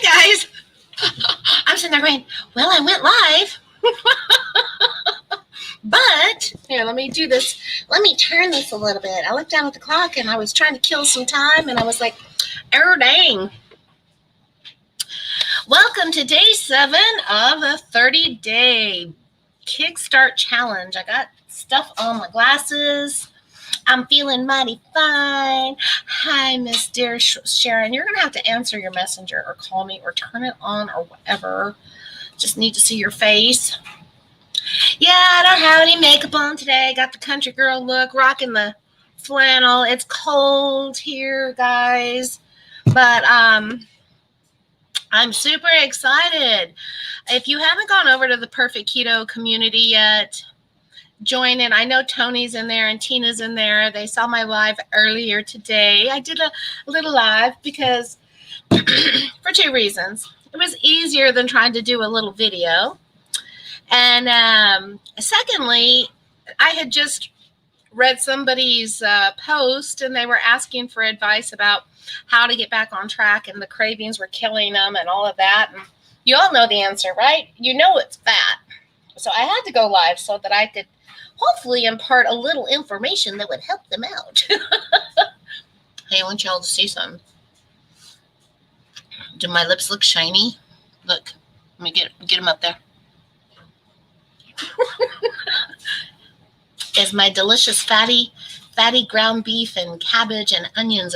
Hi, guys. I'm sitting there going, well, I went live. But, here, let me do this. Let me turn this a little bit. I looked down at the clock, and I was trying to kill some time, and I was like, oh, dang. Welcome to day 7 of a 30-day Kickstart challenge. I got stuff on my glasses. I'm feeling mighty fine. Hi, Miss Dear Sharon. You're going to have to answer your messenger or call me or turn it on or whatever. Just need to see your face. Yeah, I don't have any makeup on today. Got the country girl look, rocking the flannel. It's cold here, guys. But I'm super excited. If you haven't gone over to the Perfect Keto community yet, join in. I know Tony's in there and Tina's in there. They saw my live earlier today. I did a little live because for 2 reasons. It was easier than trying to do a little video. And secondly, I had just read somebody's post and they were asking for advice about how to get back on track and the cravings were killing them and all of that. And you all know the answer, right? You know it's fat. So I had to go live so that I could hopefully impart a little information that would help them out. Hey, I want y'all to see something. Do my lips look shiny? Look, let me get them up there. Is my delicious fatty ground beef and cabbage and onions.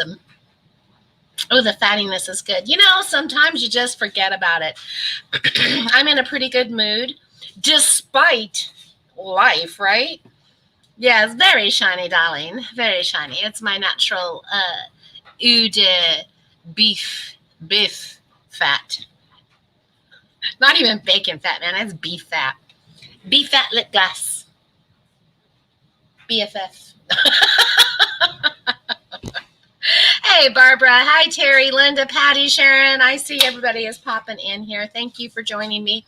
Oh, the fattiness is good. You know, sometimes you just forget about it. I'm in a pretty good mood despite life, right? Yeah, it's very shiny, darling. Very shiny. It's my natural Ude beef fat. Not even bacon fat, man. That's beef fat. Beef fat lip gloss. BFF. Hey, Barbara. Hi, Terry, Linda, Patty, Sharon. I see everybody is popping in here. Thank you for joining me.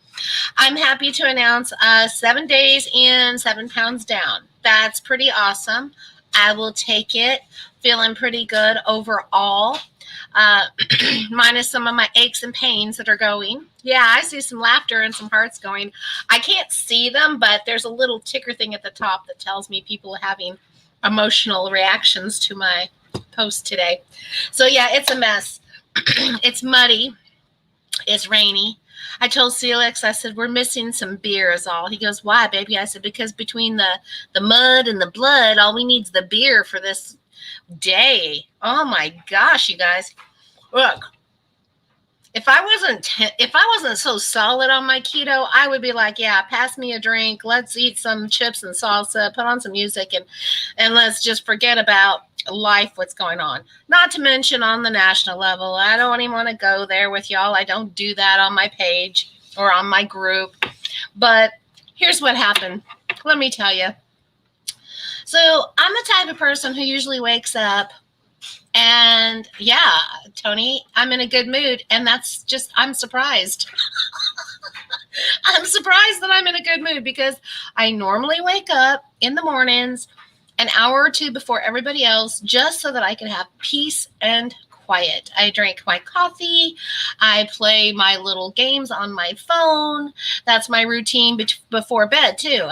I'm happy to announce 7 days in, 7 pounds down. That's pretty awesome. I will take it. Feeling pretty good overall. Minus some of my aches and pains that are going. Yeah, I see some laughter and some hearts going. I can't see them, but there's a little ticker thing at the top that tells me people are having emotional reactions to my post today. So yeah, it's a mess. It's muddy. It's rainy. I told Celix, I said, we're missing some beer is all. He goes, why, baby? I said, because between the mud and the blood, all we need is the beer for this day. Oh my gosh, you guys. Look, if I wasn't so solid on my keto, I would be like, yeah, pass me a drink. Let's eat some chips and salsa, put on some music, and let's just forget about life, what's going on. Not to mention on the national level. I don't even want to go there with y'all. I don't do that on my page or on my group. But here's what happened. Let me tell you. So I'm the type of person who usually wakes up and yeah, Tony, I'm in a good mood. And that's just, I'm surprised. I'm surprised that I'm in a good mood because I normally wake up in the mornings an hour or 2 before everybody else just so that I can have peace and quiet. I drink my coffee. I play my little games on my phone. That's my routine before bed too.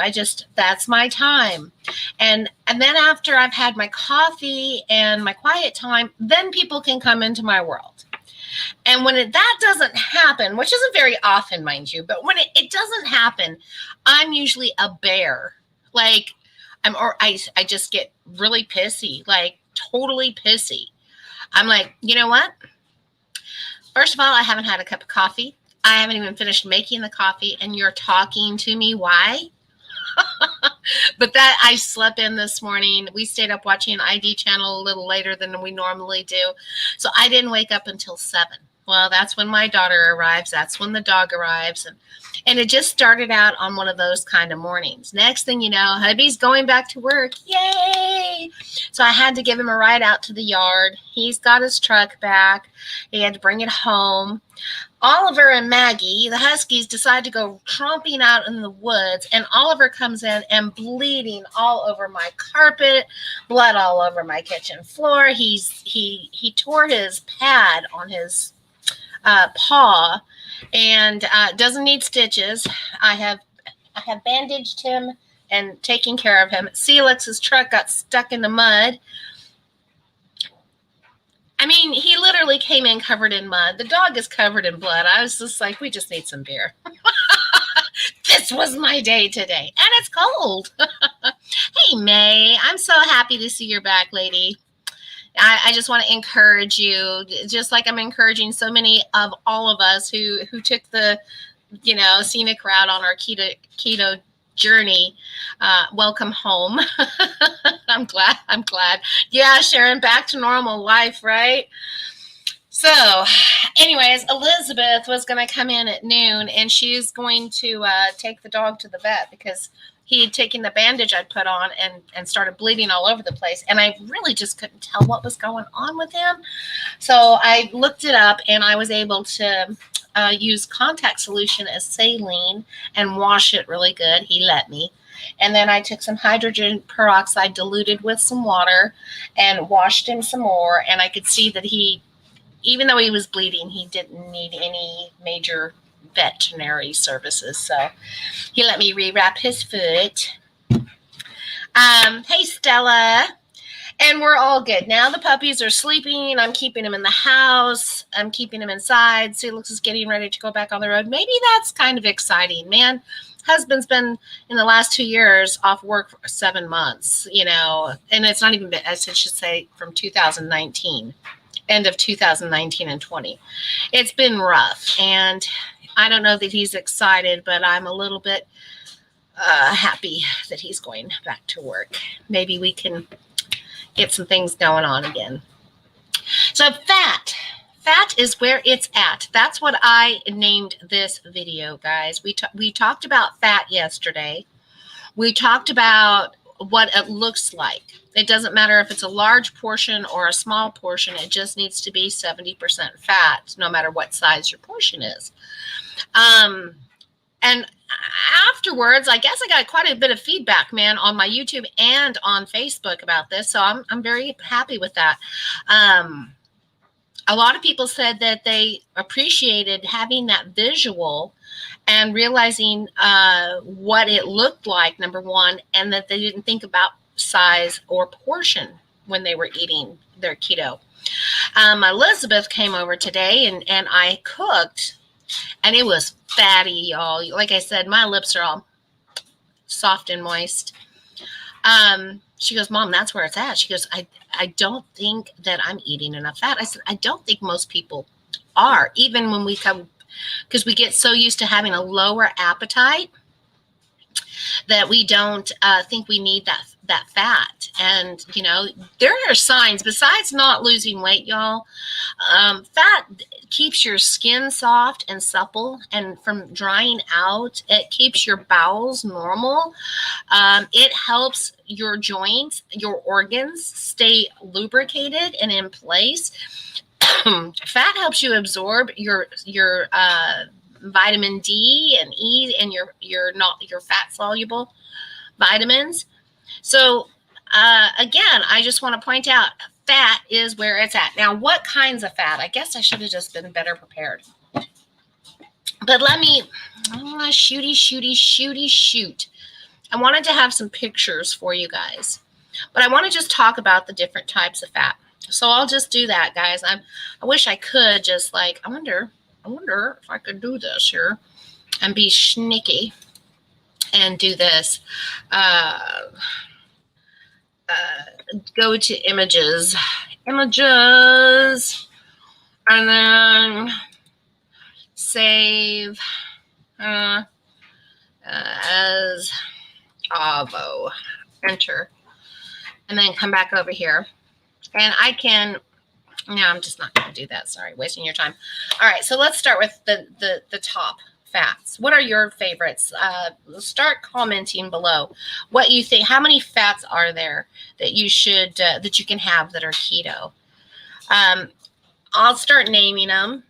That's my time. And then after I've had my coffee and my quiet time, then people can come into my world. And when that doesn't happen, which isn't very often, mind you, but when it doesn't happen, I'm usually a bear. Like I just get really pissy, like totally pissy. I'm like, you know what? First of all, I haven't had a cup of coffee. I haven't even finished making the coffee, and you're talking to me. Why? But that I slept in this morning. We stayed up watching ID channel a little later than we normally do. So I didn't wake up until 7. Well, that's when my daughter arrives. That's when the dog arrives. And it just started out on one of those kind of mornings. Next thing you know, hubby's going back to work. Yay! So I had to give him a ride out to the yard. He's got his truck back. He had to bring it home. Oliver and Maggie, the Huskies, decide to go tromping out in the woods, and Oliver comes in and bleeding all over my carpet, blood all over my kitchen floor. He tore his pad on his paw, and doesn't need stitches. I have bandaged him and taken care of him. Celix's truck got stuck in the mud. I mean, he literally came in covered in mud. The dog is covered in blood. I was just like, we just need some beer. This was my day today. And it's cold. Hey, May. I'm so happy to see you're back, lady. I just want to encourage you, just like I'm encouraging so many of all of us who took the, scenic route on our keto journey. Welcome home. I'm glad. Yeah, Sharon, back to normal life, right? So anyways, Elizabeth was going to come in at noon, and she's going to take the dog to the vet because he had taken the bandage I'd put on and started bleeding all over the place. And I really just couldn't tell what was going on with him. So I looked it up, and I was able to use contact solution as saline and wash it really good. He let me. And then I took some hydrogen peroxide diluted with some water and washed him some more. And I could see that even though he was bleeding, he didn't need any major veterinary services. So he let me rewrap his foot. Hey, Stella. And we're all good. Now the puppies are sleeping. I'm keeping them in the house. I'm keeping them inside. Celix is getting ready to go back on the road. Maybe that's kind of exciting, man. Husband's been in the last 2 years off work for 7 months, and it's not even been, I should say, from 2019, end of 2019 and 20. It's been rough, and I don't know that he's excited, but I'm a little bit happy that he's going back to work. Maybe we can get some things going on again. So fat is where it's at. That's what I named this video, guys. We talked about fat yesterday. We talked about what it looks like. It doesn't matter if it's a large portion or a small portion. It just needs to be 70% fat, no matter what size your portion is. And afterwards, I guess I got quite a bit of feedback, man, on my YouTube and on Facebook about this. So I'm very happy with that. A lot of people said that they appreciated having that visual and realizing what it looked like, number one, and that they didn't think about size or portion when they were eating their keto. Elizabeth came over today, and I cooked, and it was fatty, y'all. Like I said, my lips are all soft and moist. She goes, Mom, that's where it's at. She goes, I don't think that I'm eating enough fat. I said, I don't think most people are, even when we come, because we get so used to having a lower appetite that we don't think we need that fat. And, there are signs besides not losing weight, y'all. Fat keeps your skin soft and supple and from drying out. It keeps your bowels normal. It helps your joints, your organs stay lubricated and in place. Fat helps you absorb your vitamin D and E and your fat soluble vitamins. So again, I just want to point out fat is where it's at. Now, what kinds of fat? I guess I should have just been better prepared. But shoot. I wanted to have some pictures for you guys, but I want to just talk about the different types of fat. So I'll just do that, guys. I wish I could just I wonder if I could do this here and be sneaky and do this. Go to images, and then save as Avo, enter, and then come back over here. And I'm just not going to do that. Sorry, wasting your time. All right, so let's start with the top fats. What are your favorites? Start commenting below what you think. How many fats are there that you should that you can have that are keto? I'll start naming them.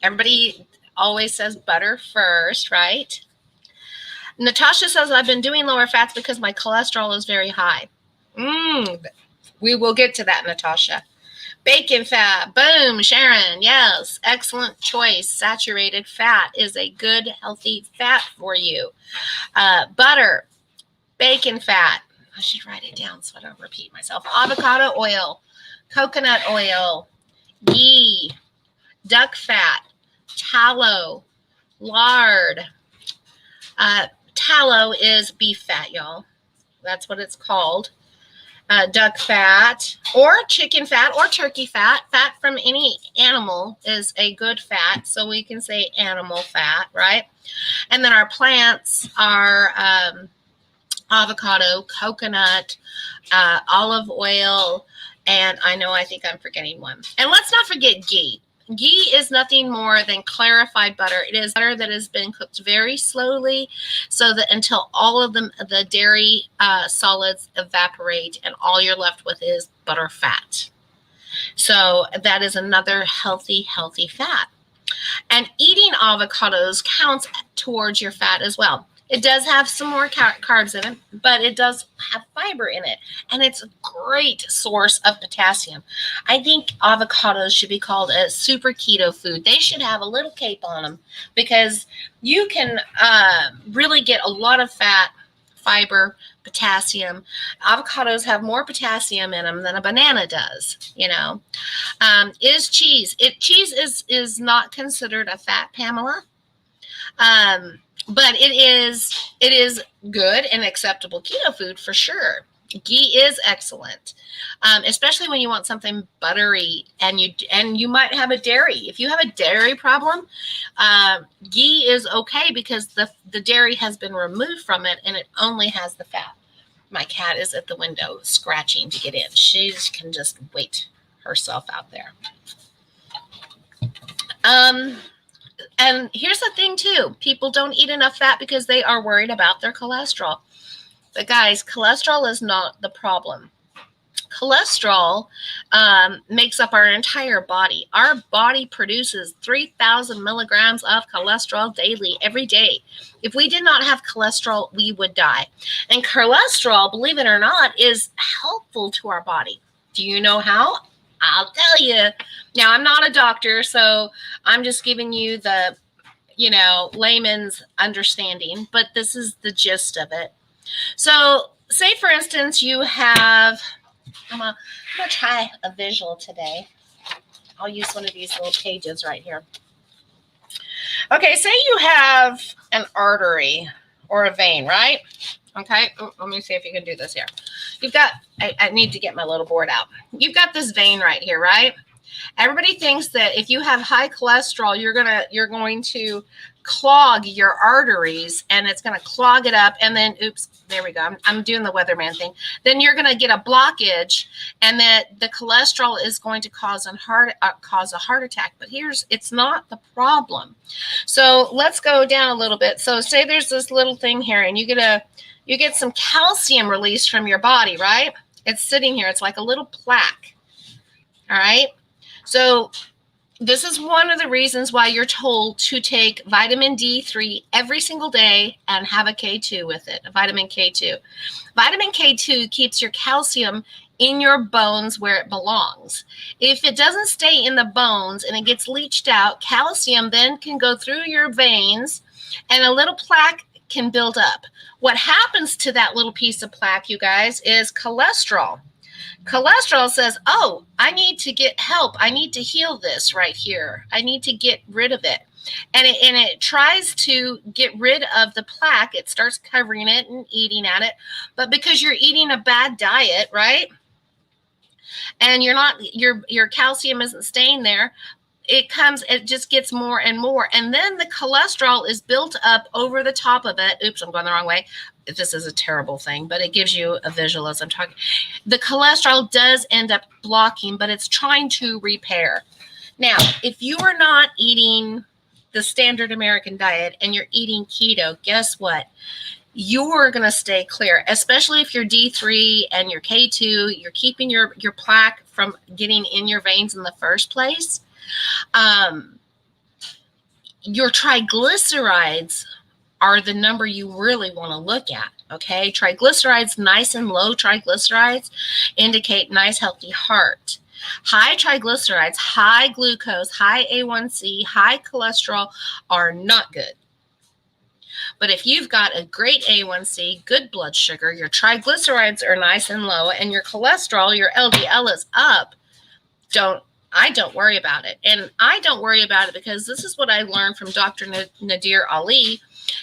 Everybody always says butter first, right? Natasha says, I've been doing lower fats because my cholesterol is very high. We will get to that, Natasha. Bacon fat. Boom, Sharon. Yes, excellent choice. Saturated fat is a good, healthy fat for you. Butter, bacon fat. I should write it down so I don't repeat myself. Avocado oil, coconut oil, ghee, duck fat, tallow, lard. Tallow is beef fat, y'all. That's what it's called. Duck fat or chicken fat or turkey fat. Fat from any animal is a good fat, so we can say animal fat, right? And then our plants are avocado, coconut, olive oil, and I think I'm forgetting one. And let's not forget ghee. Ghee is nothing more than clarified butter. It is butter that has been cooked very slowly so that until all of the dairy solids evaporate and all you're left with is butter fat. So that is another healthy fat. And eating avocados counts towards your fat as well. It does have some more carbs in it, but it does have fiber in it. And it's a great source of potassium. I think avocados should be called a super keto food. They should have a little cape on them because you can really get a lot of fat, fiber, potassium. Avocados have more potassium in them than a banana does, you know. Is cheese. Cheese is not considered a fat, Pamela. But it is good and acceptable keto food for sure. Ghee is excellent, especially when you want something buttery and you might have a dairy. If you have a dairy problem, ghee is okay because the dairy has been removed from it and it only has the fat. My cat is at the window scratching to get in. She can just wait herself out there. And here's the thing too. People don't eat enough fat because they are worried about their cholesterol. But guys, cholesterol is not the problem. Cholesterol makes up our entire body. Our body produces 3,000 milligrams of cholesterol daily, every day. If we did not have cholesterol, we would die. And cholesterol, believe it or not, is helpful to our body. Do you know how? I'll tell you. Now, I'm not a doctor, so I'm just giving you the, layman's understanding, but this is the gist of it. So say, for instance, you have, I'm going to try a visual today. I'll use one of these little pages right here. Okay, say you have an artery or a vein, right? Okay, let me see if you can do this here. You've got, I need to get my little board out. You've got this vein right here, right? Everybody thinks that if you have high cholesterol, you're going to clog your arteries and it's going to clog it up. And then, oops, there we go. I'm doing the weatherman thing. Then you're going to get a blockage and that the cholesterol is going to cause a heart attack. But it's not the problem. So let's go down a little bit. So say there's this little thing here and you get some calcium released from your body, right? It's sitting here. It's like a little plaque. All right. So this is one of the reasons why you're told to take vitamin D3 every single day and have a K2 with it, a vitamin K2. Vitamin K2 keeps your calcium in your bones where it belongs. If it doesn't stay in the bones and it gets leached out, calcium then can go through your veins and a little plaque can build up. What happens to that little piece of plaque, you guys, is cholesterol. Cholesterol says, oh, I need to get help. I need to heal this right here. I need to get rid of it. And it tries to get rid of the plaque. It starts covering it and eating at it. But because you're eating a bad diet, right? And your calcium isn't staying there, it just gets more and more. And then the cholesterol is built up over the top of it. Oops, I'm going the wrong way. This is a terrible thing, but it gives you a visual as I'm talking. The cholesterol does end up blocking, but it's trying to repair. Now, if you are not eating the standard American diet and you're eating keto, guess what? You're going to stay clear, especially if you're D3 and you're K2, you're keeping your plaque from getting in your veins in the first place. Your triglycerides are the number you really want to look at, okay? Triglycerides, nice and low triglycerides, indicate nice, healthy heart. High triglycerides, high glucose, high A1C, high cholesterol are not good. But if you've got a great A1C, good blood sugar, your triglycerides are nice and low, and your cholesterol, your LDL is up, I don't worry about it. And I don't worry about it because this is what I learned from Dr. Nadir Ali.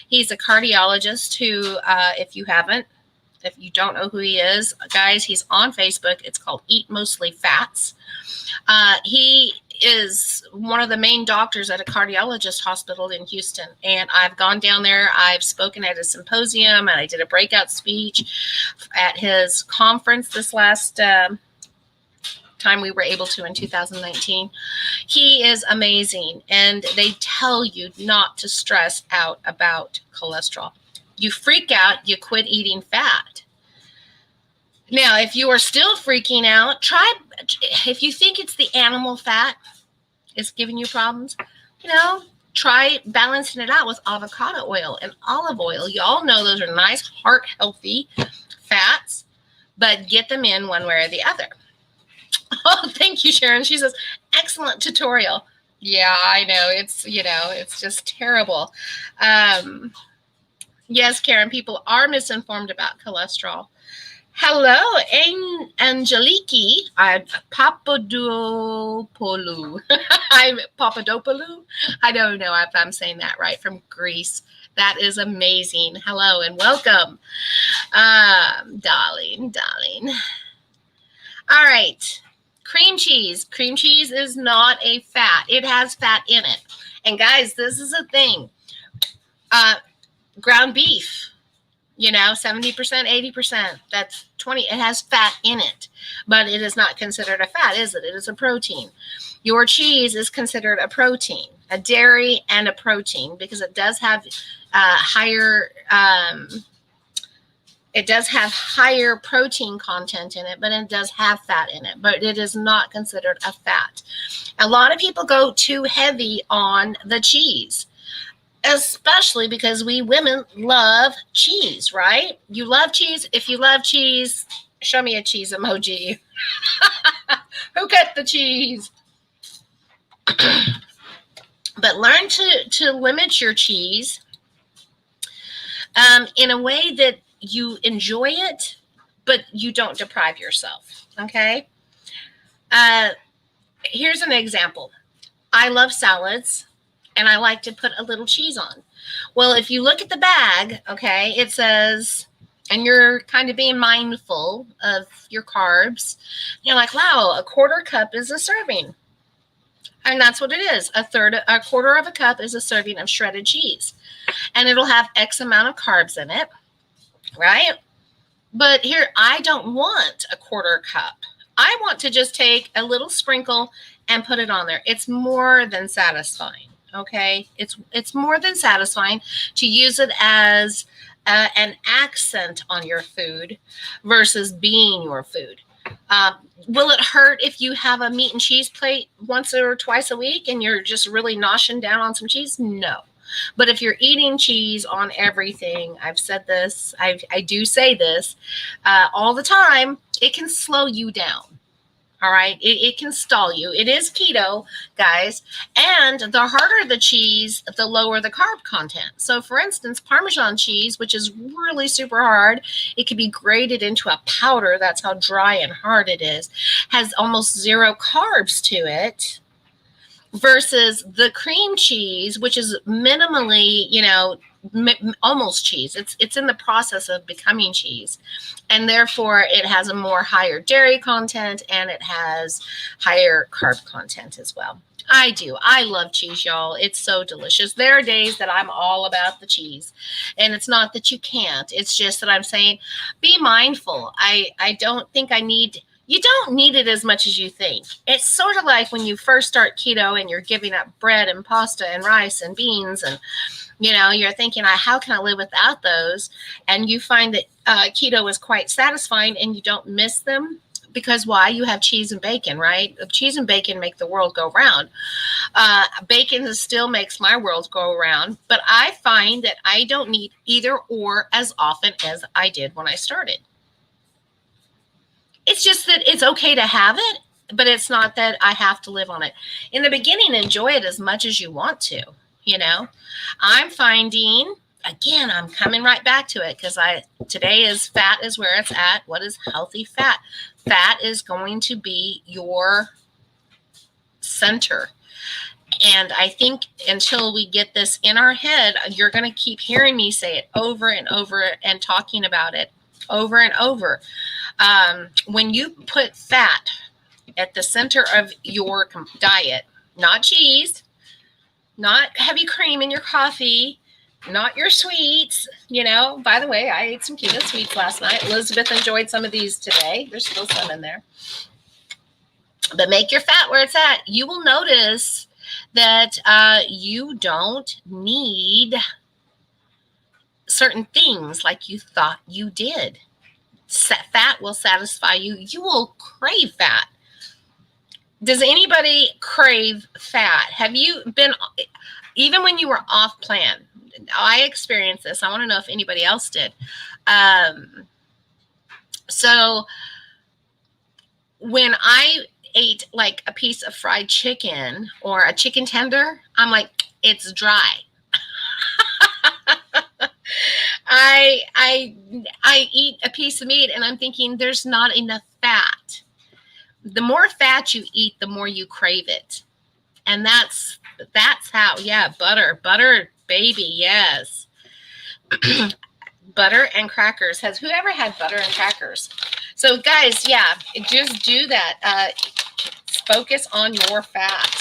He's a cardiologist who, if you don't know who he is, guys, he's on Facebook. It's called Eat Mostly Fats. He is one of the main doctors at a cardiologist hospital in Houston. And I've gone down there. I've spoken at a symposium, and I did a breakout speech at his conference this last time we were able to in 2019. He is amazing. And they tell you not to stress out about cholesterol. You freak out, you quit eating fat. Now, if you are still freaking out, if you think it's the animal fat is giving you problems, try balancing it out with avocado oil and olive oil. You all know those are nice, heart healthy fats, but get them in one way or the other. Oh, thank you, Sharon. She says, excellent tutorial. Yeah, I know. It's just terrible. Yes, Karen, people are misinformed about cholesterol. Hello, Angeliki. I'm Papadopoulou. I'm Papadopoulou. I don't know if I'm saying that right, from Greece. That is amazing. Hello and welcome. Darling. All right. Cream cheese. Cream cheese is not a fat. It has fat in it. And guys, this is a thing. Ground beef, 70%, 80%, that's 20. It has fat in it, but it is not considered a fat, is it? It is a protein. Your cheese is considered a protein, a dairy and a protein, because it does have higher protein content in it, but it does have fat in it, but it is not considered a fat. A lot of people go too heavy on the cheese, especially because we women love cheese, right? You love cheese. If you love cheese, show me a cheese emoji. Who cut the cheese? But learn to limit your cheese in a way that you enjoy it, but you don't deprive yourself, okay? Here's an example. I love salads, and I like to put a little cheese on. Well, if you look at the bag, okay, it says, and you're kind of being mindful of your carbs, you're like, wow, a quarter cup is a serving. And that's what it is. A quarter of a cup is a serving of shredded cheese. And it'll have X amount of carbs in it, right? But here, I don't want a quarter cup. I want to just take a little sprinkle and put it on there. It's more than satisfying. Okay, it's more than satisfying to use it as an accent on your food versus being your food. Will it hurt if you have a meat and cheese plate once or twice a week and you're just really noshing down on some cheese? No. But if you're eating cheese on everything, I've said this, I do say this all the time, it can slow you down. All right. It can stall you. It is keto, guys. And the harder the cheese, the lower the carb content. So for instance, Parmesan cheese, which is really super hard, it can be grated into a powder. That's how dry and hard it is. Has almost zero carbs to it. Versus the cream cheese, which is minimally, almost cheese. It's in the process of becoming cheese. And therefore, it has a more higher dairy content and it has higher carb content as well. I do. I love cheese, y'all. It's so delicious. There are days that I'm all about the cheese. And it's not that you can't. It's just that I'm saying, be mindful. I don't think you don't need it as much as you think. It's sort of like when you first start keto and you're giving up bread and pasta and rice and beans and, you're thinking, how can I live without those? And you find that keto is quite satisfying and you don't miss them. Because why? You have cheese and bacon, right? Cheese and bacon make the world go round. Bacon still makes my world go around. But I find that I don't need either or as often as I did when I started. It's just that it's okay to have it, but it's not that I have to live on it. In the beginning, enjoy it as much as you want to, you know. I'm finding, again, I'm coming right back to it because today is fat is where it's at. What is healthy fat? Fat is going to be your center. And I think until we get this in our head, you're going to keep hearing me say it over and over and talking about it over and over. When you put fat at the center of your diet, not cheese, not heavy cream in your coffee, not your sweets, you know. By the way, I ate some keto sweets last night. Elizabeth enjoyed some of these today. There's still some in there. But make your fat where it's at. You will notice that you don't need certain things like you thought you did. Fat will satisfy you. You will crave fat. Does anybody crave fat? Have you been, even when you were off plan? I experienced this. I want to know if anybody else did. So when I ate like a piece of fried chicken or a chicken tender, I'm like, it's dry. I eat a piece of meat and I'm thinking there's not enough fat. The more fat you eat, the more you crave it. And that's how, yeah, butter, baby, yes. Butter and crackers. Has whoever had butter and crackers? So guys, yeah, just do that. Focus on your fat.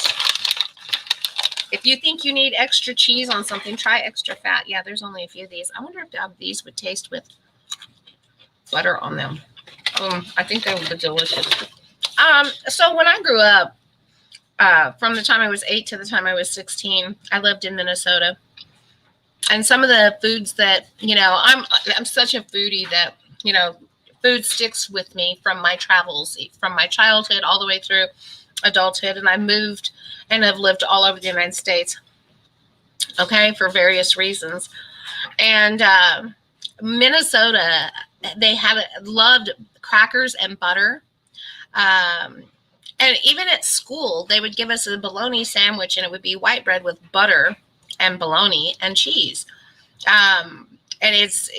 If you think you need extra cheese on something, try extra fat. Yeah, there's only a few of these. I wonder if these would taste with butter on them. I think they would be delicious. So when I grew up, from the time I was 8 to the time I was 16, I lived in Minnesota. And some of the foods that, you know, I'm such a foodie that, you know, food sticks with me from my travels, from my childhood all the way through adulthood. And I moved and have lived all over the United States, okay, for various reasons. And Minnesota, they loved crackers and butter. And even at school, they would give us a bologna sandwich, and it would be white bread with butter and bologna and cheese. And it's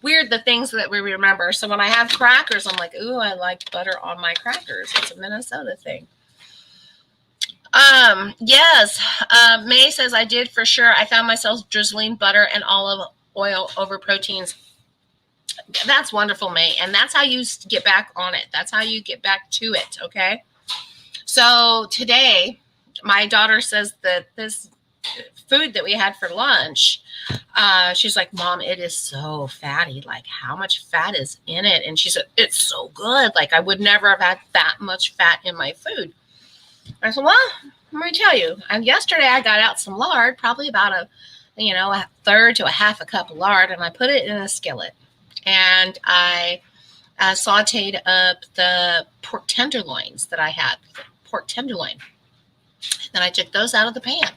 weird, the things that we remember. So when I have crackers, I'm like, ooh, I like butter on my crackers. It's a Minnesota thing. Yes. May says, I did for sure. I found myself drizzling butter and olive oil over proteins. That's wonderful, May. And that's how you get back on it. That's how you get back to it. Okay. So today, my daughter says that this food that we had for lunch, she's like, Mom, it is so fatty. Like, how much fat is in it? And she said, it's so good. Like, I would never have had that much fat in my food. I said, well, let me tell you. And yesterday I got out some lard, probably about a third to a half a cup of lard, and I put it in a skillet. And I sauteed up the pork tenderloins that I had, pork tenderloin. Then I took those out of the pan.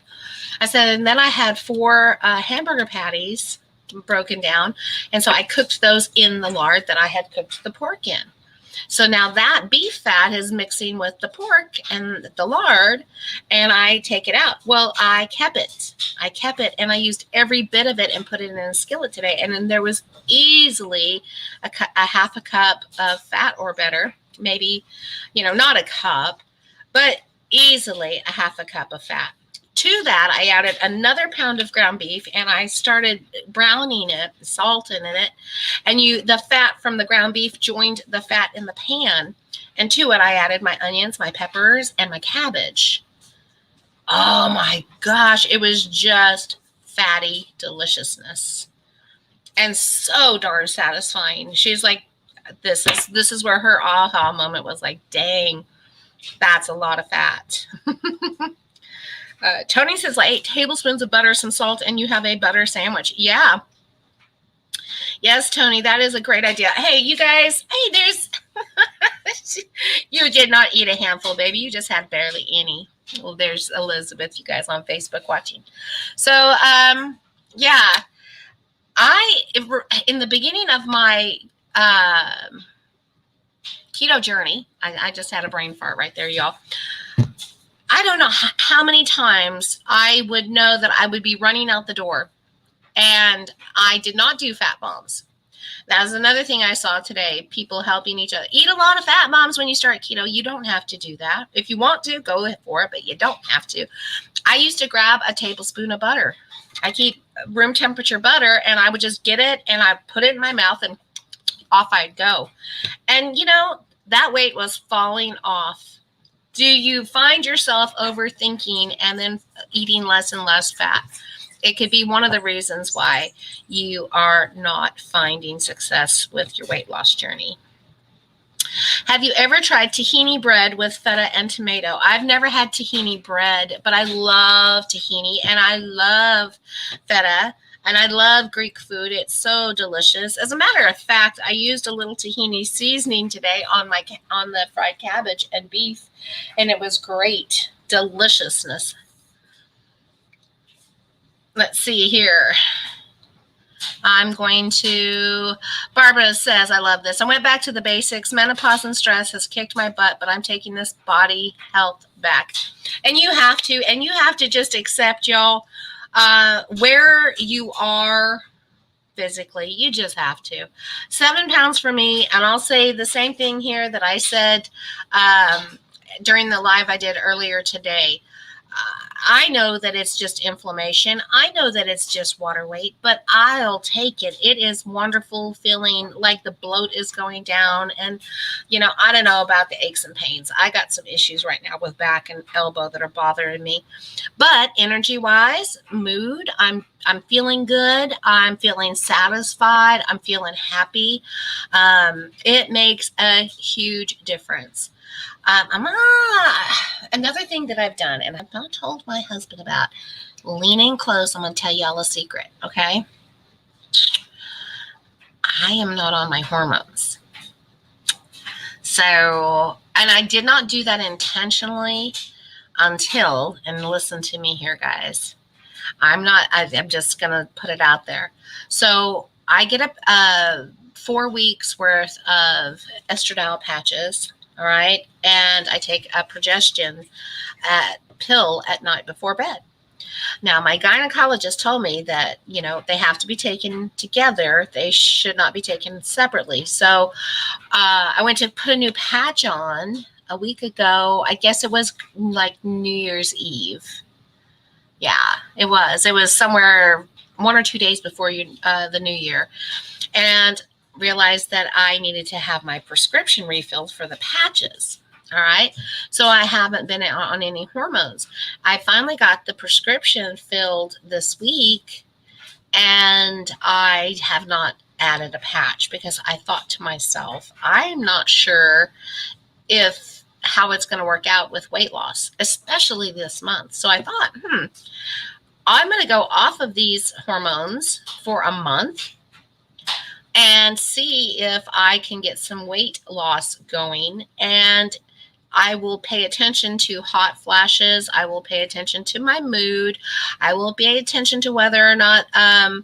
I said, and then I had 4 hamburger patties broken down. And so I cooked those in the lard that I had cooked the pork in. So now that beef fat is mixing with the pork and the lard, and I take it out. Well, I kept it, and I used every bit of it and put it in a skillet today. And then there was easily a half a cup of fat or better, maybe, not a cup, but easily a half a cup of fat. To that, I added another pound of ground beef, and I started browning it, salting in it, and the fat from the ground beef joined the fat in the pan, and to it, I added my onions, my peppers, and my cabbage. Oh my gosh, it was just fatty deliciousness, and so darn satisfying. She's like, this is where her aha moment was like, dang, that's a lot of fat. Tony says, like 8 tablespoons of butter, some salt, and you have a butter sandwich. Yeah. Yes, Tony, that is a great idea. Hey, you guys. Hey, there's you did not eat a handful, baby. You just had barely any. Well, there's Elizabeth, you guys on Facebook watching. So, yeah, in the beginning of my keto journey. I just had a brain fart right there, y'all. I don't know how many times I would know that I would be running out the door, and I did not do fat bombs. That was another thing I saw today. People helping each other. Eat a lot of fat bombs when you start keto. You don't have to do that. If you want to, go for it, but you don't have to. I used to grab a tablespoon of butter. I keep room temperature butter, and I would just get it, and I put it in my mouth, and off I'd go. And, that weight was falling off. Do you find yourself overthinking and then eating less and less fat? It could be one of the reasons why you are not finding success with your weight loss journey. Have you ever tried tahini bread with feta and tomato? I've never had tahini bread, but I love tahini and I love feta and I love Greek food. It's so delicious. As a matter of fact, I used a little tahini seasoning today on the fried cabbage and beef, and it was great. Deliciousness. Let's see here. Barbara says, I love this. I went back to the basics. Menopause and stress has kicked my butt, but I'm taking this body health back. And you have to just accept, y'all, where you are physically. You just have to. 7 pounds for me. And I'll say the same thing here that I said during the live I did earlier today. I know that it's just inflammation. I know that it's just water weight, but I'll take it. It is wonderful feeling like the bloat is going down. And, I don't know about the aches and pains. I got some issues right now with back and elbow that are bothering me. But energy-wise, mood, I'm feeling good. I'm feeling satisfied. I'm feeling happy. It makes a huge difference. Another thing that I've done, and I've not told my husband about, leaning close. I'm going to tell y'all a secret, okay? I am not on my hormones. So, and I did not do that intentionally until, and listen to me here, guys. I'm just going to put it out there. So I get 4 weeks worth of estradiol patches. All right. And I take a progestin pill at night before bed. Now, my gynecologist told me that, they have to be taken together. They should not be taken separately. So I went to put a new patch on a week ago. I guess it was like New Year's Eve. Yeah, it was. It was somewhere 1 or 2 days before the new year. And realized that I needed to have my prescription refilled for the patches. All right. So I haven't been on any hormones. I finally got the prescription filled this week, and I have not added a patch because I thought to myself, I'm not sure how it's going to work out with weight loss, especially this month. So I thought, I'm going to go off of these hormones for a month and see if I can get some weight loss going. And I will pay attention to hot flashes. I will pay attention to my mood. I will pay attention to whether or not, I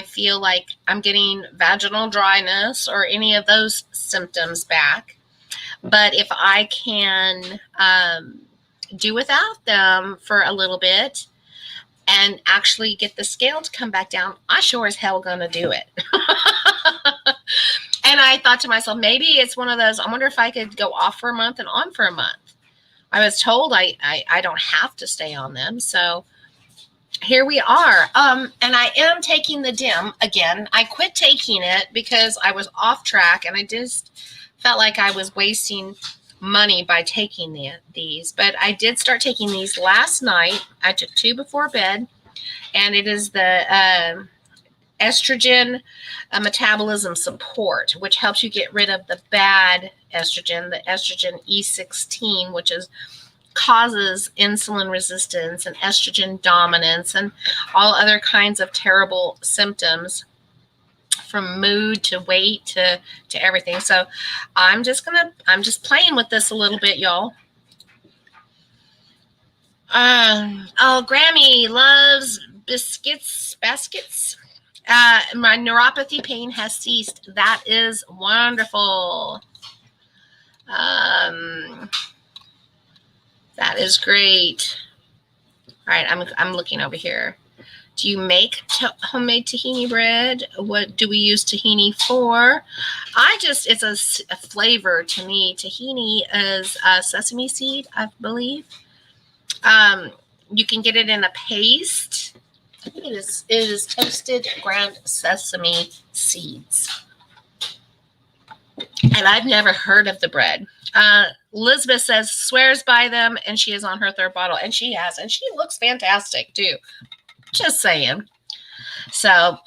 feel like I'm getting vaginal dryness or any of those symptoms back. But if I can do without them for a little bit, and actually get the scale to come back down, I sure as hell gonna do it. And I thought to myself, maybe it's one of those, I wonder if I could go off for a month and on for a month. I was told I don't have to stay on them. So here we are. And I am taking the DIM again. I quit taking it because I was off track and I just felt like I was wasting money by taking these, but I did start taking these last night. I took 2 before bed, and it is the estrogen metabolism support, which helps you get rid of the bad estrogen, the estrogen E16, which causes insulin resistance and estrogen dominance and all other kinds of terrible symptoms, from mood to weight to everything. So I'm just playing with this a little bit, y'all. Grammy loves baskets. My neuropathy pain has ceased. That is wonderful. is great. All right, I'm looking over here. Do you make homemade tahini bread? What do we use tahini for? It's a flavor to me. Tahini is a sesame seed, I believe. You can get it in a paste. I think it is toasted ground sesame seeds. And I've never heard of the bread. Elizabeth swears by them, and she is on her third bottle, and she has, and she looks fantastic too. Just saying. So, all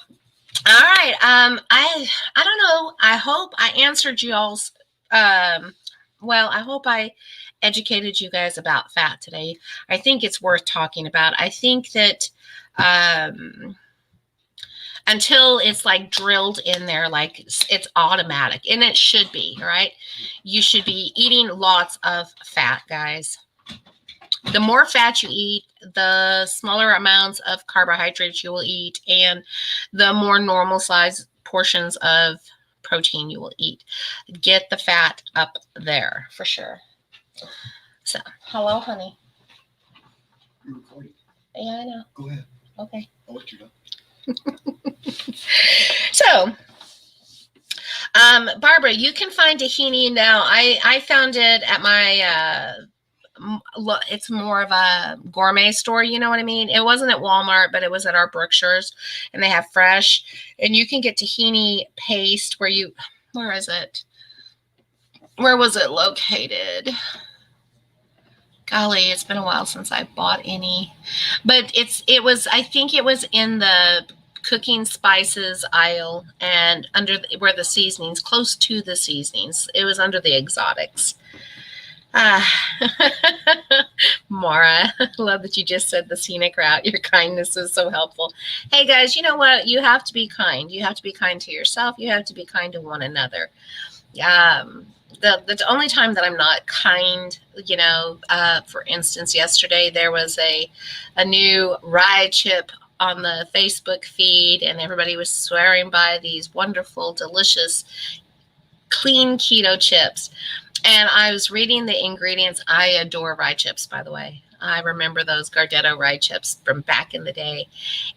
right. I don't know. I hope I answered y'all's. Well, I hope I educated you guys about fat today. I think it's worth talking about. I think that until it's like drilled in there, like it's automatic, and it should be, right? You should be eating lots of fat, guys. The more fat you eat, the smaller amounts of carbohydrates you will eat, and the more normal size portions of protein you will eat. Get the fat up there for sure. So, hello, honey. You're recording. Yeah, I know. Go ahead. Okay. I'll let you know. So, Barbara, you can find tahini now. I found it at my it's more of a gourmet store, you know what I mean? It wasn't at Walmart, but it was at our Brookshires, and they have fresh, and you can get tahini paste where is it? Where was it located? Golly, it's been a while since I bought any, but I think it was in the cooking spices aisle and where the seasonings, close to the seasonings. It was under the exotics. Mara, I love that you just said the scenic route. Your kindness is so helpful. Hey guys, you know what? You have to be kind. You have to be kind to yourself. You have to be kind to one another. The only time that I'm not kind, for instance, yesterday there was a new rye chip on the Facebook feed, and everybody was swearing by these wonderful, delicious, clean keto chips. And I was reading the ingredients. I adore rye chips, by the way. I remember those Gardetto rye chips from back in the day.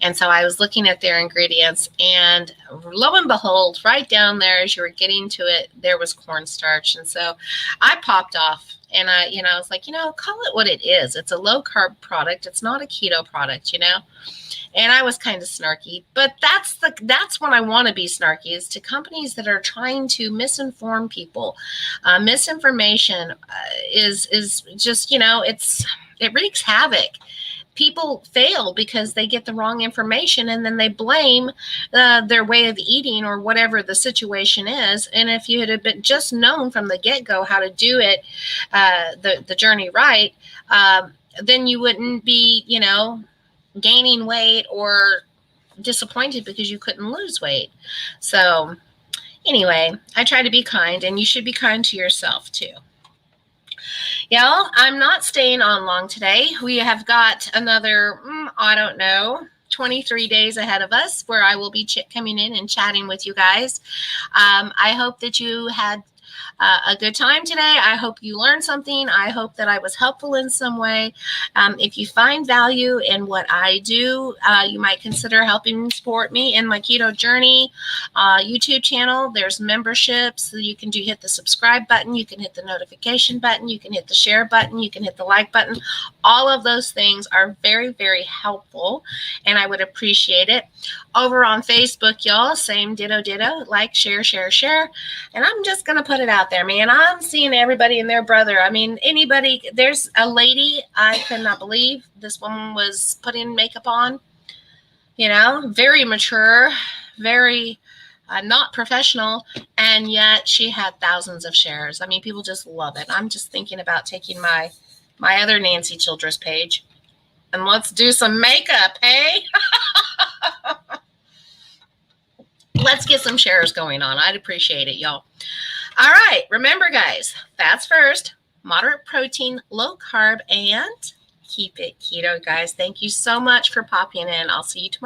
And so I was looking at their ingredients, and lo and behold, right down there as you were getting to it, there was cornstarch. And so I popped off, and I was like, call it what it is. It's a low carb product. It's not a keto product, And I was kind of snarky, but that's when I want to be snarky, is to companies that are trying to misinform people. Misinformation is just, it wreaks havoc. People fail because they get the wrong information, and then they blame their way of eating or whatever the situation is. And if you had been just known from the get-go how to do it, the journey right, then you wouldn't be, gaining weight or disappointed because you couldn't lose weight. So anyway, I try to be kind, and you should be kind to yourself too. Y'all, I'm not staying on long today. We have got another, 23 days ahead of us where I will be coming in and chatting with you guys. I hope that you had a good time today. I hope you learned something. I hope that I was helpful in some way. If you find value in what I do, you might consider helping support me in my keto journey YouTube channel. There's memberships. You can hit the subscribe button. You can hit the notification button. You can hit the share button. You can hit the like button. All of those things are very, very helpful, and I would appreciate it. Over on Facebook, y'all, same ditto, like, share. And I'm just going to put it out there, man. I'm seeing everybody and their brother. I mean, anybody. There's a lady, I cannot believe this woman was putting makeup on, very mature, very not professional, and yet she had thousands of shares. I mean, people just love it. I'm just thinking about taking my other Nancy Childress page and let's do some makeup, hey? Let's get some shares going on. I'd appreciate it, y'all. All right. Remember, guys, fats first, moderate protein, low carb, and keep it keto, guys. Thank you so much for popping in. I'll see you tomorrow.